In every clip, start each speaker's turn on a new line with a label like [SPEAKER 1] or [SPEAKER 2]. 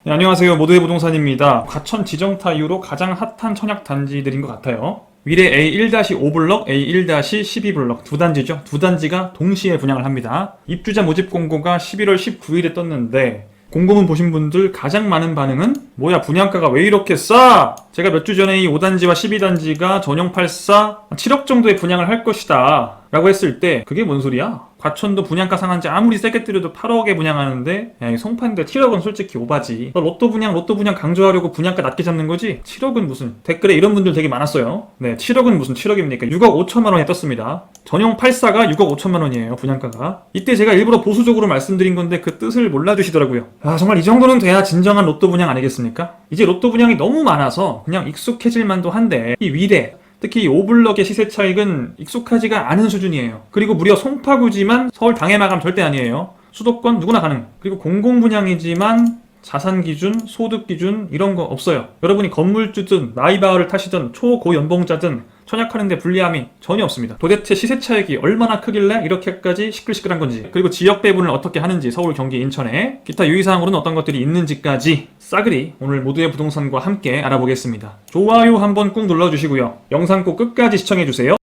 [SPEAKER 1] 네, 안녕하세요. 모두의 부동산입니다. 과천 지정타 이후로 가장 핫한 청약 단지들인 것 같아요. 위례 A1-5블럭, A1-12블럭 두 단지죠. 두 단지가 동시에 분양을 합니다. 입주자 모집 공고가 11월 19일에 떴는데 공고문 보신 분들 가장 많은 반응은 뭐야 분양가가 왜 이렇게 싸? 제가 몇 주 전에 이 5단지와 12단지가 전용 84 7억 정도의 분양을 할 것이다 라고 했을 때 그게 뭔 소리야? 과천도 분양가 상한제 아무리 세게 때려도 8억에 분양하는데 야, 송파인데 7억은 솔직히 오바지. 너 로또 분양 강조하려고 분양가 낮게 잡는 거지? 7억은 무슨. 댓글에 이런 분들 되게 많았어요. 네, 7억은 무슨 7억입니까? 6억 5천만 원에 떴습니다. 전용 84가 6억 5천만 원이에요, 분양가가. 이때 제가 일부러 보수적으로 말씀드린 건데 그 뜻을 몰라주시더라고요. 아, 정말 이 정도는 돼야 진정한 로또 분양 아니겠습니까? 이제 로또 분양이 너무 많아서 그냥 익숙해질 만도 한데 이 위례 특히 5블럭의 시세 차익은 익숙하지가 않은 수준이에요. 그리고 무려 송파구지만 서울 당해 마감 절대 아니에요. 수도권 누구나 가능. 그리고 공공분양이지만 자산 기준, 소득 기준 이런 거 없어요. 여러분이 건물주든 나이바흐를 타시든 초고연봉자든 청약하는데 불리함이 전혀 없습니다. 도대체 시세 차익이 얼마나 크길래 이렇게까지 시끌시끌한 건지, 그리고 지역 배분을 어떻게 하는지 서울, 경기, 인천에 기타 유의사항으로는 어떤 것들이 있는지까지 싸그리 오늘 모두의 부동산과 함께 알아보겠습니다. 좋아요 한번 꾹 눌러주시고요. 영상 꼭 끝까지 시청해주세요.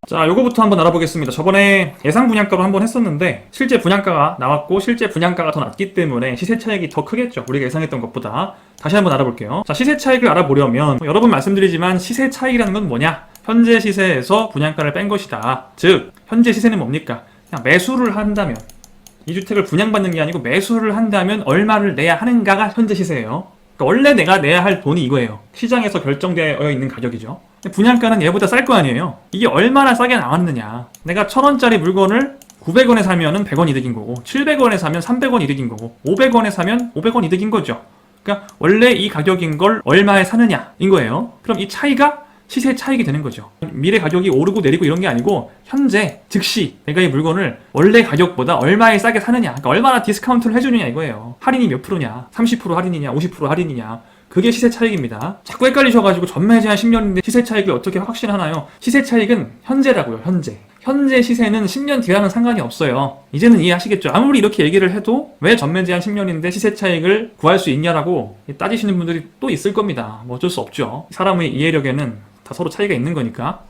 [SPEAKER 1] 자, 요거부터 한번 알아보겠습니다. 저번에 예상 분양가로 한번 했었는데 실제 분양가가 나왔고 실제 분양가가 더 낮기 때문에 시세 차익이 더 크겠죠. 우리가 예상했던 것보다. 다시 한번 알아볼게요. 자, 시세 차익을 알아보려면 여러 번 말씀드리지만 시세 차익이라는 건 뭐냐? 현재 시세에서 분양가를 뺀 것이다. 즉, 현재 시세는 뭡니까? 그냥 매수를 한다면, 이 주택을 분양받는 게 아니고 매수를 한다면 얼마를 내야 하는가가 현재 시세예요. 그러니까 원래 내가 내야 할 돈이 이거예요. 시장에서 결정되어 있는 가격이죠. 분양가는 얘보다 쌀 거 아니에요. 이게 얼마나 싸게 나왔느냐. 내가 1,000원짜리 물건을 900원에 사면은 100원 이득인 거고, 700원에 사면 300원 이득인 거고, 500원에 사면 500원 이득인 거죠. 그러니까 원래 이 가격인 걸 얼마에 사느냐인 거예요. 그럼 이 차이가 시세 차익이 되는 거죠. 미래 가격이 오르고 내리고 이런 게 아니고 현재 즉시 내가 이 물건을 원래 가격보다 얼마에 싸게 사느냐, 그러니까 얼마나 디스카운트를 해주느냐 이거예요. 할인이 몇 프로냐, 30% 할인이냐, 50% 할인이냐, 그게 시세 차익입니다. 자꾸 헷갈리셔가지고 전매 제한 10년인데 시세 차익을 어떻게 확신하나요? 시세 차익은 현재라고요. 현재 시세는 10년 뒤랑은 상관이 없어요. 이제는 이해하시겠죠? 아무리 이렇게 얘기를 해도 왜 전매 제한 10년인데 시세 차익을 구할 수 있냐라고 따지시는 분들이 또 있을 겁니다. 뭐 어쩔 수 없죠. 사람의 이해력에는 다 서로 차이가 있는 거니까.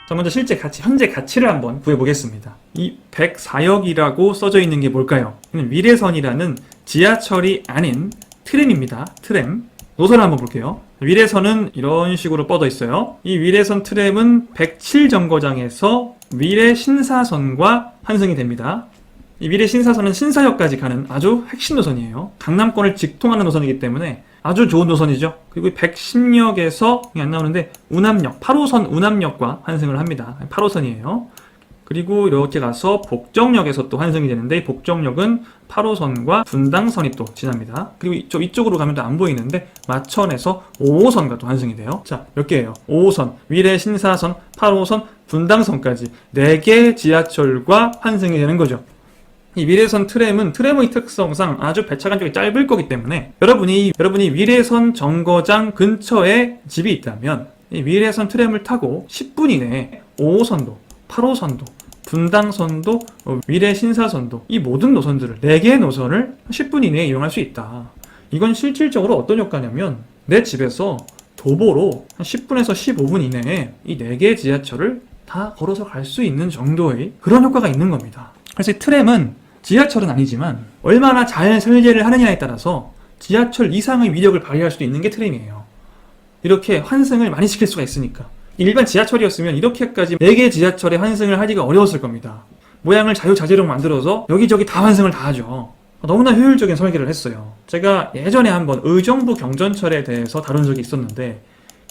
[SPEAKER 1] 자, 먼저 실제 가치, 현재 가치를 한번 구해보겠습니다. 이 104억이라고 써져 있는 게 뭘까요? 위례선이라는 지하철이 아닌 트램입니다. 트램. 노선을 한번 볼게요. 위례선은 이런 식으로 뻗어 있어요. 이 위례선 트램은 107 정거장에서 위례 신사선과 환승이 됩니다. 이 위례 신사선은 신사역까지 가는 아주 핵심 노선이에요. 강남권을 직통하는 노선이기 때문에 아주 좋은 노선이죠. 그리고 110역에서 안 나오는데 운암역, 8호선 운암역과 환승을 합니다. 8호선이에요. 그리고 이렇게 가서 복정역에서 또 환승이 되는데 복정역은 8호선과 분당선이 또 지납니다. 그리고 이쪽으로 가면 또 안 보이는데 마천에서 5호선과 또 환승이 돼요. 자, 몇 개예요? 5호선, 위례 신사선, 8호선, 분당선까지 4개 지하철과 환승이 되는 거죠. 이 위례선 트램의 특성상 아주 배차 간격이 짧을 거기 때문에 여러분이 위례선 정거장 근처에 집이 있다면 이 위례선 트램을 타고 10분 이내에 5호선도, 8호선도, 분당선도, 위례 신사선도 이 모든 노선들을 4개의 노선을 10분 이내에 이용할 수 있다. 이건 실질적으로 어떤 효과냐면 내 집에서 도보로 한 10분에서 15분 이내에 이 4개의 지하철을 다 걸어서 갈 수 있는 정도의 그런 효과가 있는 겁니다. 그래서 이 트램은 지하철은 아니지만 얼마나 잘 설계를 하느냐에 따라서 지하철 이상의 위력을 발휘할 수도 있는 게 트램이에요. 이렇게 환승을 많이 시킬 수가 있으니까. 일반 지하철이었으면 이렇게까지 4개 지하철에 환승을 하기가 어려웠을 겁니다. 모양을 자유자재로 만들어서 여기저기 다 환승을 다 하죠. 너무나 효율적인 설계를 했어요. 제가 예전에 한번 의정부 경전철에 대해서 다룬 적이 있었는데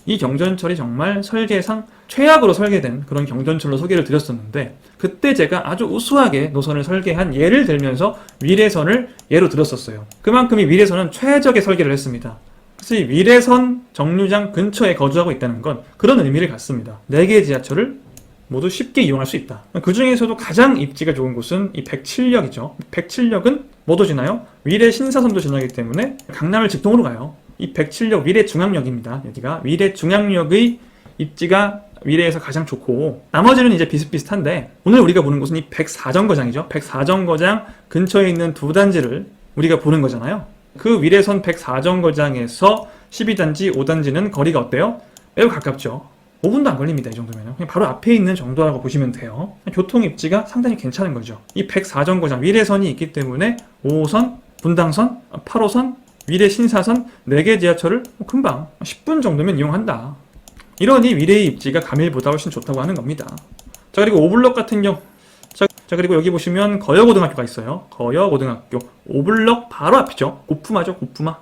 [SPEAKER 1] 이 경전철이 정말 설계상 최악으로 설계된 그런 경전철로 소개를 드렸었는데 그때 제가 아주 우수하게 노선을 설계한 예를 들면서 위례선을 예로 들었었어요. 그만큼 이 위례선은 최적의 설계를 했습니다. 그래서 이 위례선 정류장 근처에 거주하고 있다는 건 그런 의미를 갖습니다. 4개의 지하철을 모두 쉽게 이용할 수 있다. 그 중에서도 가장 입지가 좋은 곳은 이 107역이죠. 107역은 뭐도 지나요? 위례 신사선도 지나기 때문에 강남을 직통으로 가요. 이 107역 위례 중앙역입니다. 여기가 위례 중앙역의 입지가 위례에서 가장 좋고 나머지는 이제 비슷비슷한데 오늘 우리가 보는 곳은 이 104정거장이죠. 104정거장 근처에 있는 두 단지를 우리가 보는 거잖아요. 그 위례선 104정거장에서 12단지, 5단지는 거리가 어때요? 매우 가깝죠. 5분도 안 걸립니다. 이 정도면 그냥 바로 앞에 있는 정도라고 보시면 돼요. 교통 입지가 상당히 괜찮은 거죠. 이 104정거장 위례선이 있기 때문에 5호선, 분당선, 8호선, 위례 신사선 4개 지하철을 금방 10분 정도면 이용한다. 이러니 위례의 입지가 감일보다 훨씬 좋다고 하는 겁니다. 자, 그리고 오블럭 같은 경우 자, 그리고 여기 보시면 거여고등학교가 있어요. 거여고등학교. 오블럭 바로 앞이죠. 고품마죠, 고품마.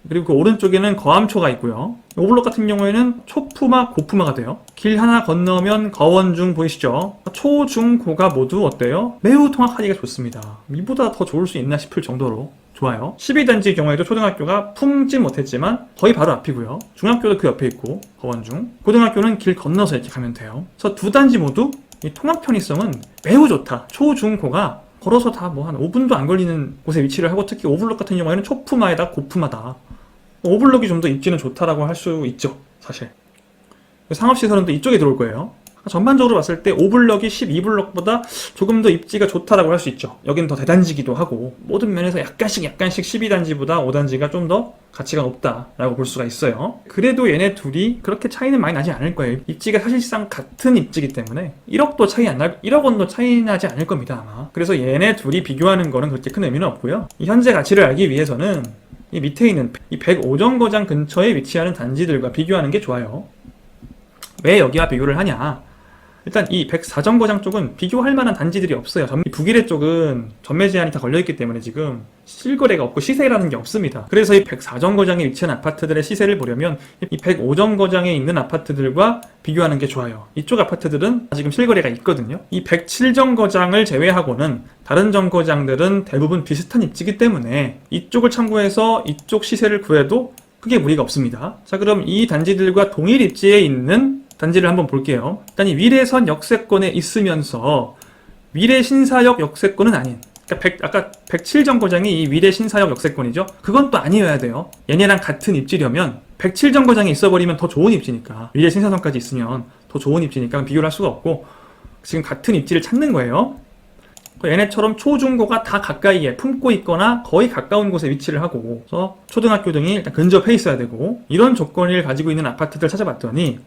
[SPEAKER 1] 그리고 그 오른쪽에는 거암초가 있고요. 오블럭 같은 경우에는 초품마, 고품마가 돼요. 길 하나 건너면 거원중 보이시죠? 초, 중, 고가 모두 어때요? 매우 통학하기가 좋습니다. 이보다 더 좋을 수 있나 싶을 정도로 좋아요. 12단지 경우에도 초등학교가 품지 못했지만 거의 바로 앞이고요. 중학교도 그 옆에 있고 거원중. 고등학교는 길 건너서 이렇게 가면 돼요. 그래서 두 단지 모두 이 통학 편의성은 매우 좋다. 초, 중, 고가 걸어서 다 뭐 한 5분도 안 걸리는 곳에 위치를 하고 특히 오블럭 같은 경우에는 초품마에다 고품마다. 오블럭이 좀 더 입지는 좋다라고 할 수 있죠, 사실. 상업시설은 또 이쪽에 들어올 거예요. 전반적으로 봤을 때 오블럭이 12블럭보다 조금 더 입지가 좋다라고 할 수 있죠. 여긴 더 대단지기도 하고 모든 면에서 약간씩 12단지보다 5단지가 좀 더 가치가 높다라고 볼 수가 있어요. 그래도 얘네 둘이 그렇게 차이는 많이 나지 않을 거예요. 입지가 사실상 같은 입지기 때문에 1억도 차이 안 날, 1억 원도 차이 나지 않을 겁니다, 아마. 그래서 얘네 둘이 비교하는 거는 그렇게 큰 의미는 없고요. 이 현재 가치를 알기 위해서는 이 밑에 있는 이 105정거장 근처에 위치하는 단지들과 비교하는 게 좋아요. 왜 여기와 비교를 하냐? 일단 이 104정거장 쪽은 비교할 만한 단지들이 없어요. 북위례 쪽은 전매 제한이 다 걸려있기 때문에 지금 실거래가 없고 시세라는 게 없습니다. 그래서 이 104정거장에 위치한 아파트들의 시세를 보려면 이 105정거장에 있는 아파트들과 비교하는 게 좋아요. 이쪽 아파트들은 지금 실거래가 있거든요. 이 107정거장을 제외하고는 다른 정거장들은 대부분 비슷한 입지이기 때문에 이쪽을 참고해서 이쪽 시세를 구해도 크게 무리가 없습니다. 자, 그럼 이 단지들과 동일 입지에 있는 단지를 한번 볼게요. 일단 이 위례선 역세권에 있으면서 위례 신사역 역세권은 아닌, 그러니까 아까 107정거장이 이 위례 신사역 역세권이죠. 그건 또 아니어야 돼요. 얘네랑 같은 입지려면 107정거장에 있어버리면 더 좋은 입지니까, 위례 신사선까지 있으면 더 좋은 입지니까 비교를 할 수가 없고 지금 같은 입지를 찾는 거예요. 얘네처럼 초중고가 다 가까이에 품고 있거나 거의 가까운 곳에 위치를 하고, 그래서 초등학교 등이 일단 근접해 있어야 되고, 이런 조건을 가지고 있는 아파트들 찾아봤더니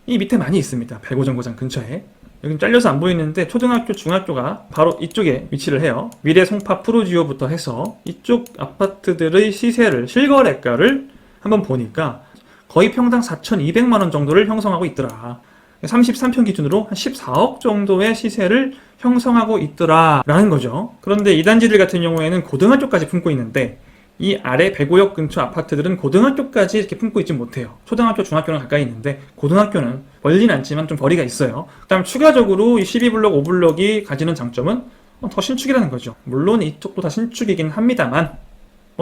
[SPEAKER 1] 이 밑에 많이 있습니다. 105정거장 근처에. 여긴 잘려서 안 보이는데 초등학교, 중학교가 바로 이쪽에 위치를 해요. 위례, 송파, 푸르지오부터 해서 이쪽 아파트들의 시세를, 실거래가를 한번 보니까 거의 평당 4,200만원 정도를 형성하고 있더라. 33평 기준으로 한 14억 정도의 시세를 형성하고 있더라 라는 거죠. 그런데 이 단지들 같은 경우에는 고등학교까지 품고 있는데 이 아래 105역 근처 아파트들은 고등학교까지 이렇게 품고 있지 못해요. 초등학교, 중학교는 가까이 있는데 고등학교는 멀진 않지만 좀 거리가 있어요. 그 다음 추가적으로 이 12블럭, 5블럭이 가지는 장점은 더 신축이라는 거죠. 물론 이쪽도 다 신축이긴 합니다만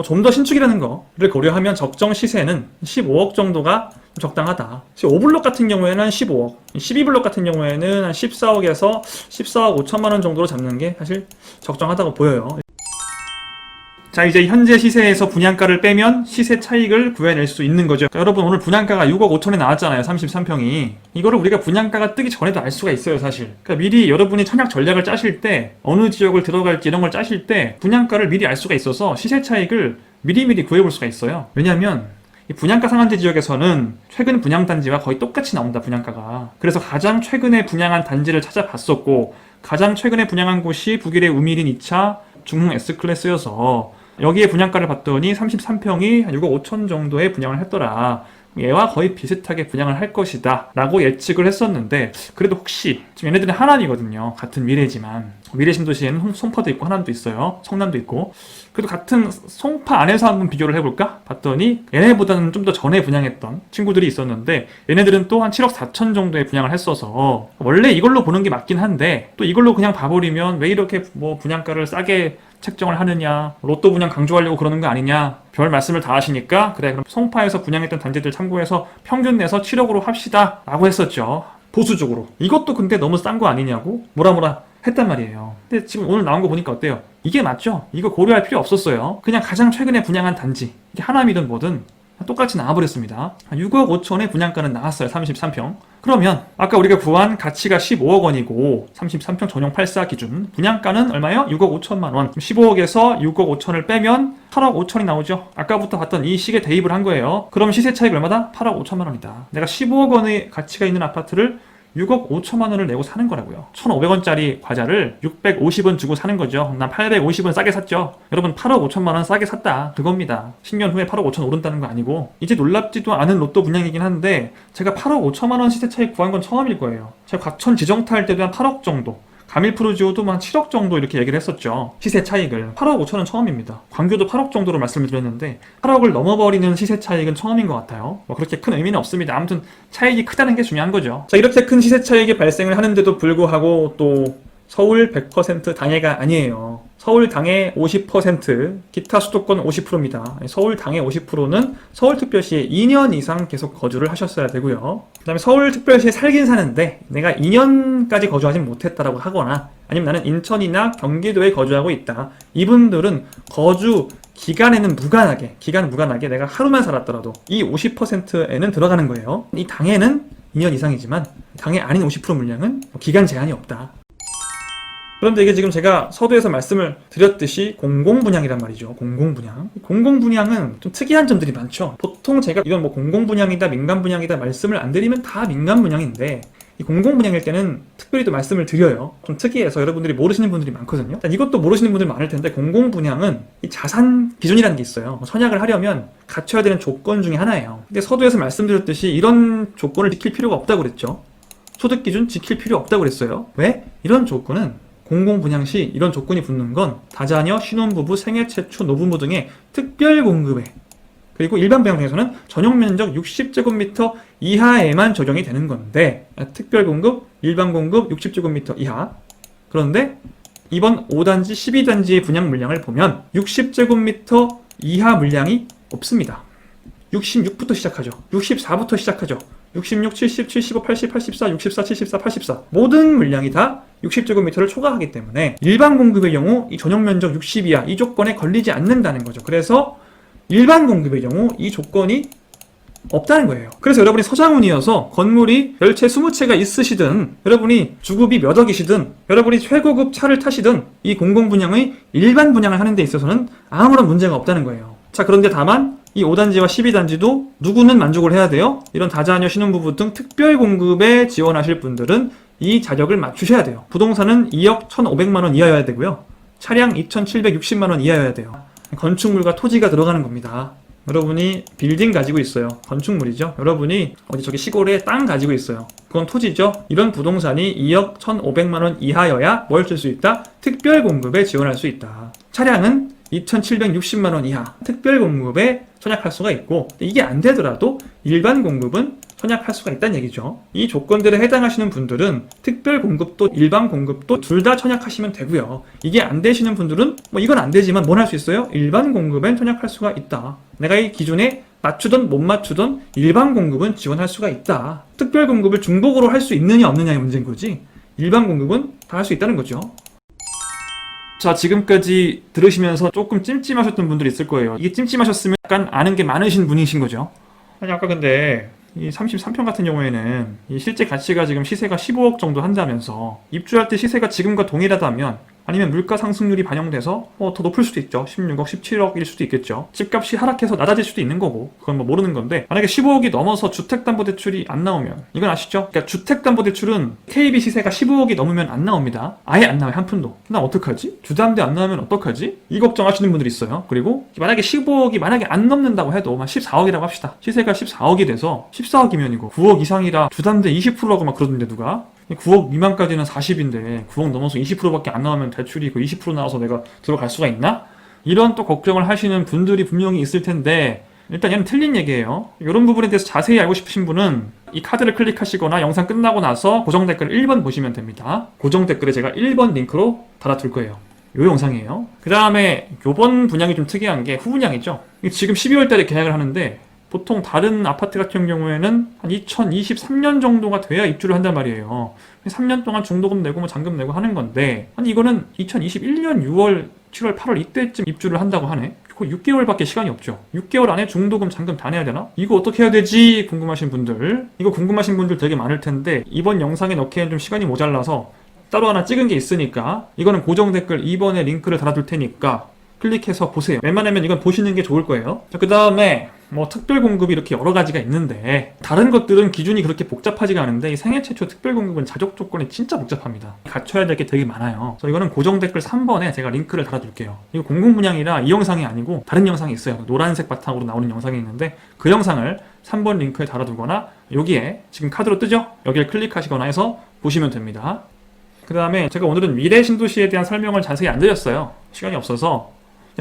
[SPEAKER 1] 좀 더 신축이라는 거를 고려하면 적정 시세는 15억 정도가 적당하다. 5블럭 같은 경우에는 한 15억, 12블럭 같은 경우에는 한 14억에서 14억 5천만 원 정도로 잡는 게 사실 적정하다고 보여요. 자, 이제 현재 시세에서 분양가를 빼면 시세 차익을 구해낼 수 있는 거죠. 자, 여러분 오늘 분양가가 6억 5천에 나왔잖아요. 33평이. 이거를 우리가 분양가가 뜨기 전에도 알 수가 있어요, 사실. 그러니까 미리 여러분이 청약 전략을 짜실 때 어느 지역을 들어갈지 이런 걸 짜실 때 분양가를 미리 알 수가 있어서 시세 차익을 미리미리 구해볼 수가 있어요. 왜냐하면 이 분양가 상한제 지역에서는 최근 분양 단지와 거의 똑같이 나온다, 분양가가. 그래서 가장 최근에 분양한 단지를 찾아봤었고 가장 최근에 분양한 곳이 북일의 우미린 2차 중흥 S클래스여서 여기에 분양가를 봤더니 33평이 한 6억 5천 정도에 분양을 했더라. 얘와 거의 비슷하게 분양을 할 것이다 라고 예측을 했었는데, 그래도 혹시 지금 얘네들은 하남이거든요. 같은 미래지만 미래 신도시에는 송파도 있고 하남도 있어요. 성남도 있고. 그래도 같은 송파 안에서 한번 비교를 해볼까 봤더니 얘네보다는 좀 더 전에 분양했던 친구들이 있었는데 얘네들은 또 한 7억 4천 정도에 분양을 했어서 원래 이걸로 보는 게 맞긴 한데 또 이걸로 그냥 봐버리면 왜 이렇게 뭐 분양가를 싸게 책정을 하느냐, 로또 분양 강조하려고 그러는 거 아니냐, 별 말씀을 다 하시니까 그래 그럼 송파에서 분양했던 단지들 참고해서 평균 내서 7억으로 합시다 라고 했었죠. 보수적으로. 이것도 근데 너무 싼 거 아니냐고 뭐라 했단 말이에요. 근데 지금 오늘 나온 거 보니까 어때요? 이게 맞죠? 이거 고려할 필요 없었어요. 그냥 가장 최근에 분양한 단지, 이게 하남이든 뭐든 똑같이 나와버렸습니다. 6억 5천의 분양가는 나왔어요. 33평. 그러면 아까 우리가 구한 가치가 15억 원이고 33평 전용 8사 기준 분양가는 얼마예요? 6억 5천만 원. 15억에서 6억 5천을 빼면 8억 5천이 나오죠. 아까부터 봤던 이 식에 대입을 한 거예요. 그럼 시세 차익 얼마다? 8억 5천만 원이다. 내가 15억 원의 가치가 있는 아파트를 6억 5천만 원을 내고 사는 거라고요. 1,500원짜리 과자를 650원 주고 사는 거죠. 난 850원 싸게 샀죠. 여러분 8억 5천만 원 싸게 샀다. 그겁니다. 10년 후에 8억 5천 오른다는 거 아니고 이제 놀랍지도 않은 로또 분양이긴 한데 제가 8억 5천만 원 시세 차익 구한 건 처음일 거예요. 제가 과천 지정타 할 때도 한 8억 정도, 가밀프루지오도 한 7억 정도 이렇게 얘기를 했었죠. 시세 차익을. 8억 5천은 처음입니다. 광교도 8억 정도로 말씀을 드렸는데 8억을 넘어버리는 시세 차익은 처음인 것 같아요. 뭐 그렇게 큰 의미는 없습니다. 아무튼 차익이 크다는 게 중요한 거죠. 자, 이렇게 큰 시세 차익이 발생을 하는데도 불구하고 또 서울 100% 당해가 아니에요. 서울 당해 50%, 기타 수도권 50%입니다. 서울 당해 50%는 서울특별시에 2년 이상 계속 거주를 하셨어야 되고요. 그 다음에 서울특별시에 살긴 사는데 내가 2년까지 거주하진 못했다라고 하거나 아니면 나는 인천이나 경기도에 거주하고 있다. 이분들은 거주 기간에는 기간 무관하게 내가 하루만 살았더라도 이 50%에는 들어가는 거예요. 이 당해는 2년 이상이지만 당해 아닌 50% 물량은 기간 제한이 없다. 그런데 이게 지금 제가 서두에서 말씀을 드렸듯이 공공분양이란 말이죠. 공공분양. 공공분양은 좀 특이한 점들이 많죠. 보통 제가 이건 뭐 공공분양이다, 민간분양이다 말씀을 안 드리면 다 민간분양인데 이 공공분양일 때는 특별히 또 말씀을 드려요. 좀 특이해서 여러분들이 모르시는 분들이 많거든요. 이것도 모르시는 분들 많을 텐데 공공분양은 이 자산 기준이라는 게 있어요. 선약을 하려면 갖춰야 되는 조건 중에 하나예요. 근데 서두에서 말씀드렸듯이 이런 조건을 지킬 필요가 없다고 그랬죠. 소득기준 지킬 필요 없다고 그랬어요. 왜? 이런 조건은 공공분양 시 이런 조건이 붙는 건 다자녀, 신혼부부, 생애 최초, 노부모 등의 특별공급에 그리고 일반 분양 중에서는 전용면적 60제곱미터 이하에만 적용이 되는 건데 특별공급, 일반공급 60제곱미터 이하. 그런데 이번 5단지, 12단지의 분양 물량을 보면 60제곱미터 이하 물량이 없습니다. 66부터 시작하죠. 64부터 시작하죠. 66, 70, 75, 80, 84, 64, 74, 84 모든 물량이 다 60제곱미터를 초과하기 때문에 일반 공급의 경우 이 전용 면적 60 이하 이 조건에 걸리지 않는다는 거죠. 그래서 일반 공급의 경우 이 조건이 없다는 거예요. 그래서 여러분이 서장훈이어서 건물이 10채, 20채가 있으시든 여러분이 주급이 몇 억이시든 여러분이 최고급 차를 타시든 이 공공분양의 일반 분양을 하는 데 있어서는 아무런 문제가 없다는 거예요. 자, 그런데 다만 이 5단지와 12단지도 누구는 만족을 해야 돼요? 이런 다자녀, 신혼부부 등 특별공급에 지원하실 분들은 이 자격을 맞추셔야 돼요. 부동산은 2억 1,500만 원 이하여야 되고요. 차량 2,760만 원 이하여야 돼요. 건축물과 토지가 들어가는 겁니다. 여러분이 빌딩 가지고 있어요. 건축물이죠. 여러분이 어디 저기 시골에 땅 가지고 있어요. 그건 토지죠. 이런 부동산이 2억 1,500만 원 이하여야 뭘 쓸 수 있다? 특별공급에 지원할 수 있다. 차량은 2,760만 원 이하 특별공급에 선약할 수가 있고 이게 안 되더라도 일반 공급은 선약할 수가 있다는 얘기죠. 이 조건들에 해당하시는 분들은 특별공급도 일반 공급도 둘 다 선약하시면 되고요. 이게 안 되시는 분들은 뭐 이건 안 되지만 뭘 할 수 있어요? 일반 공급엔 선약할 수가 있다. 내가 이 기준에 맞추든 못 맞추든 일반 공급은 지원할 수가 있다. 특별공급을 중복으로 할 수 있느냐 없느냐의 문제인 거지 일반 공급은 다 할 수 있다는 거죠. 자, 지금까지 들으시면서 조금 찜찜하셨던 분들이 있을 거예요. 이게 찜찜하셨으면 약간 아는 게 많으신 분이신 거죠. 아니 아까 근데 이 33평 같은 경우에는 이 실제 가치가 지금 시세가 15억 정도 한다면서 입주할 때 시세가 지금과 동일하다면 아니면 물가 상승률이 반영돼서 더 높을 수도 있죠. 16억, 17억일 수도 있겠죠. 집값이 하락해서 낮아질 수도 있는 거고 그건 뭐 모르는 건데 만약에 15억이 넘어서 주택담보대출이 안 나오면 이건 아시죠? 그러니까 주택담보대출은 KB 시세가 15억이 넘으면 안 나옵니다. 아예 안 나와요. 한 푼도. 나 어떡하지? 주담대 안 나오면 어떡하지? 이 걱정하시는 분들이 있어요. 그리고 만약에 15억이 만약에 안 넘는다고 해도 14억이라고 합시다. 시세가 14억이 돼서 14억이면 이거 9억 이상이라 주담대 20%라고 막 그러던데 누가? 9억 미만까지는 40인데 9억 넘어서 20%밖에 안 나오면 대출이 그 20% 나와서 내가 들어갈 수가 있나? 이런 또 걱정을 하시는 분들이 분명히 있을 텐데 일단 얘는 틀린 얘기예요. 이런 부분에 대해서 자세히 알고 싶으신 분은 이 카드를 클릭하시거나 영상 끝나고 나서 고정 댓글 1번 보시면 됩니다. 고정 댓글에 제가 1번 링크로 달아둘 거예요. 요 영상이에요. 그 다음에 요번 분양이 좀 특이한 게 후분양이죠. 지금 12월 달에 계약을 하는데 보통 다른 아파트 같은 경우에는 한 2023년 정도가 돼야 입주를 한단 말이에요. 3년 동안 중도금 내고 뭐 잔금 내고 하는 건데 아니 이거는 2021년 6월, 7월, 8월 이때쯤 입주를 한다고 하네. 거의 6개월밖에 시간이 없죠. 6개월 안에 중도금, 잔금 다 내야 되나? 이거 어떻게 해야 되지? 궁금하신 분들, 이거 궁금하신 분들 되게 많을 텐데 이번 영상에 넣기엔 좀 시간이 모자라서 따로 하나 찍은 게 있으니까 이거는 고정 댓글 2번에 링크를 달아둘 테니까 클릭해서 보세요. 웬만하면 이건 보시는 게 좋을 거예요. 그 다음에 뭐 특별 공급이 이렇게 여러 가지가 있는데 다른 것들은 기준이 그렇게 복잡하지가 않은데 이 생애 최초 특별 공급은 자격 조건이 진짜 복잡합니다. 갖춰야 될 게 되게 많아요. 그래서 이거는 고정 댓글 3번에 제가 링크를 달아둘게요. 이거 공공분양이라 이 영상이 아니고 다른 영상이 있어요. 노란색 바탕으로 나오는 영상이 있는데 그 영상을 3번 링크에 달아두거나 여기에 지금 카드로 뜨죠? 여기를 클릭하시거나 해서 보시면 됩니다. 그 다음에 제가 오늘은 미래 신도시에 대한 설명을 자세히 안 드렸어요. 시간이 없어서.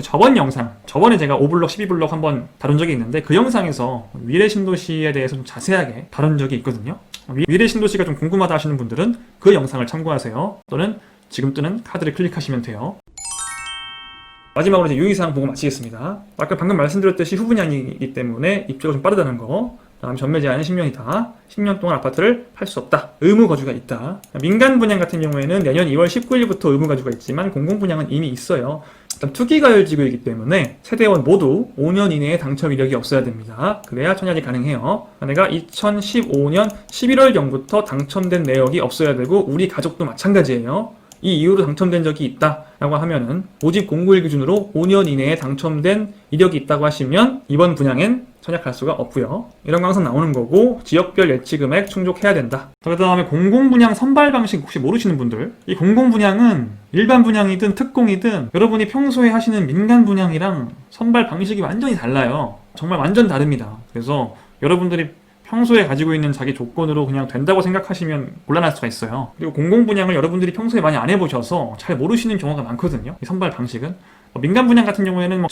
[SPEAKER 1] 저번 영상, 저번에 제가 5블럭, 12블럭 한번 다룬 적이 있는데 그 영상에서 미래 신도시에 대해서 좀 자세하게 다룬 적이 있거든요. 미래 신도시가 좀 궁금하다 하시는 분들은 그 영상을 참고하세요. 또는 지금 뜨는 카드를 클릭하시면 돼요. 마지막으로 이제 유의사항 보고 마치겠습니다. 아까 방금 말씀드렸듯이 후분양이기 때문에 입주가 좀 빠르다는 거. 다음 전매 제한은 10년이다. 10년 동안 아파트를 팔 수 없다. 의무 거주가 있다. 민간 분양 같은 경우에는 내년 2월 19일부터 의무 거주가 있지만 공공 분양은 이미 있어요. 일단 투기가열지구이기 때문에 세대원 모두 5년 이내에 당첨 이력이 없어야 됩니다. 그래야 청약이 가능해요. 내가 2015년 11월경부터 당첨된 내역이 없어야 되고 우리 가족도 마찬가지예요. 이 이후로 당첨된 적이 있다라고 하면은 모집 공고일 기준으로 5년 이내에 당첨된 이력이 있다고 하시면 이번 분양엔 청약할 수가 없고요. 이런 거 항상 나오는 거고 지역별 예치 금액 충족해야 된다. 그 다음에 공공분양 선발 방식 혹시 모르시는 분들, 이 공공분양은 일반 분양이든 특공이든 여러분이 평소에 하시는 민간 분양이랑 선발 방식이 완전히 달라요. 정말 완전 다릅니다. 그래서 여러분들이 평소에 가지고 있는 자기 조건으로 그냥 된다고 생각하시면 곤란할 수가 있어요. 그리고 공공분양을 여러분들이 평소에 많이 안 해보셔서 잘 모르시는 경우가 많거든요. 이 선발 방식은. 민간 분양 같은 경우에는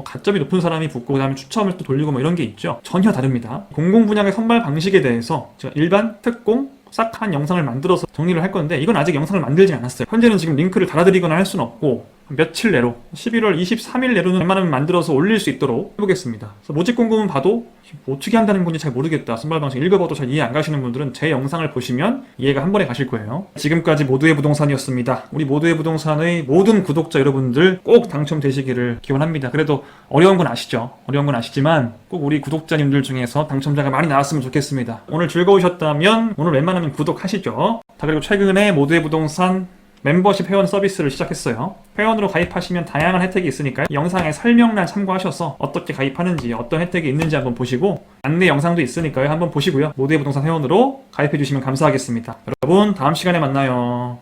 [SPEAKER 1] 가점이 높은 사람이 붙고 그 다음에 추첨을 또 돌리고 이런 게 있죠. 전혀 다릅니다. 공공 분양의 선발 방식에 대해서 제가 일반, 특공, 싹 한 영상을 만들어서 정리를 할 건데 이건 아직 영상을 만들지 않았어요. 현재는 지금 링크를 달아드리거나 할 수는 없고 며칠 내로 11월 23일 내로는 웬만하면 만들어서 올릴 수 있도록 해보겠습니다. 그래서 모집 공고문 봐도 어떻게 한다는 건지 잘 모르겠다, 선발 방식 읽어봐도 잘 이해 안 가시는 분들은 제 영상을 보시면 이해가 한 번에 가실 거예요. 지금까지 모두의 부동산이었습니다. 우리 모두의 부동산의 모든 구독자 여러분들 꼭 당첨되시기를 기원합니다. 그래도 어려운 건 아시죠? 어려운 건 아시지만 꼭 우리 구독자님들 중에서 당첨자가 많이 나왔으면 좋겠습니다. 오늘 즐거우셨다면 오늘 웬만하면 구독하시죠. 그리고 최근에 모두의 부동산 멤버십 회원 서비스를 시작했어요. 회원으로 가입하시면 다양한 혜택이 있으니까요. 영상의 설명란 참고하셔서 어떻게 가입하는지 어떤 혜택이 있는지 한번 보시고 안내 영상도 있으니까요. 한번 보시고요. 모두의 부동산 회원으로 가입해 주시면 감사하겠습니다. 여러분 다음 시간에 만나요.